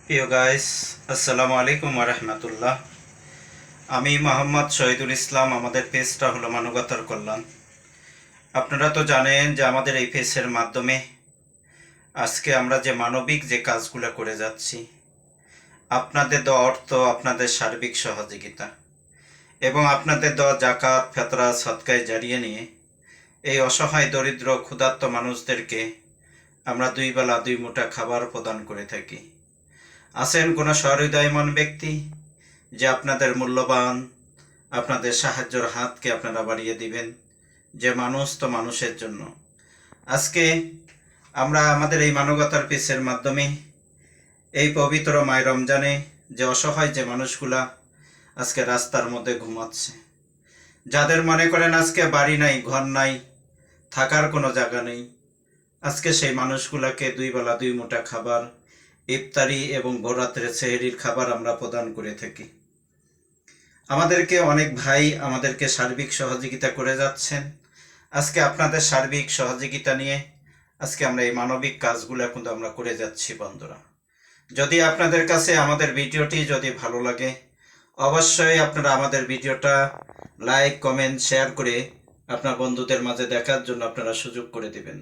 প্রিয় গাইস, আসসালামু আলাইকুম রাহমাতুল্লাহ। আমি মোহাম্মদ শহীদুল ইসলাম। আমাদের পেজটা হলো মানবতার কল্যাণ। আপনারা তো জানেন যে আমাদের এই পেজের মাধ্যমে আজকে আমরা যে মানবিক যে কাজগুলো করে যাচ্ছি, আপনাদের দেওয়া অর্থ, আপনাদের সার্বিক সহযোগিতা এবং আপনাদের দেওয়া জাকাত, ফেতরা, সদকায় জারিয়ে নিয়ে এই অসহায় দরিদ্র ক্ষুধার্ত মানুষদেরকে আমরা দুই বেলা দুই মুঠা খাবার প্রদান করে থাকি। আছেন কোনো সহৃদয়মন ব্যক্তি যে আপনাদের মূল্যবান আপনাদের সাহায্যের হাতকে আপনারা বাড়িয়ে দিবেন? যে মানুষ তো মানুষের জন্য। আজকে আমরা আমাদের এই মানবতার পিসের মাধ্যমে এই পবিত্র মায় রমজানে যে অসহায় যে মানুষগুলা আজকে রাস্তার মধ্যে ঘুমাচ্ছে, যাদের মনে করেন আজকে বাড়ি নাই, ঘর নাই, থাকার কোনো জায়গা নেই, আজকে সেই মানুষগুলাকে দুই বেলা দুই মুঠা খাবার, ইফতারি এবং ভোররাত্রে সেহরির খাবার আমরা প্রদান করে থাকি। আমাদেরকে অনেক ভাই আমাদেরকে সার্বিক সহযোগিতা করে যাচ্ছেন। আজকে আপনাদের সার্বিক সহযোগিতা নিয়ে আজকে আমরা এই মানবিক কাজগুলো কিন্তু আমরা করে যাচ্ছি বন্ধুরা। যদি আপনাদের কাছে আমাদের ভিডিওটি যদি ভালো লাগে, অবশ্যই আপনারা আমাদের ভিডিওটা লাইক, কমেন্ট, শেয়ার করে আপনার বন্ধুদের মাঝে দেখার জন্য আপনারা সুযোগ করে দিবেন।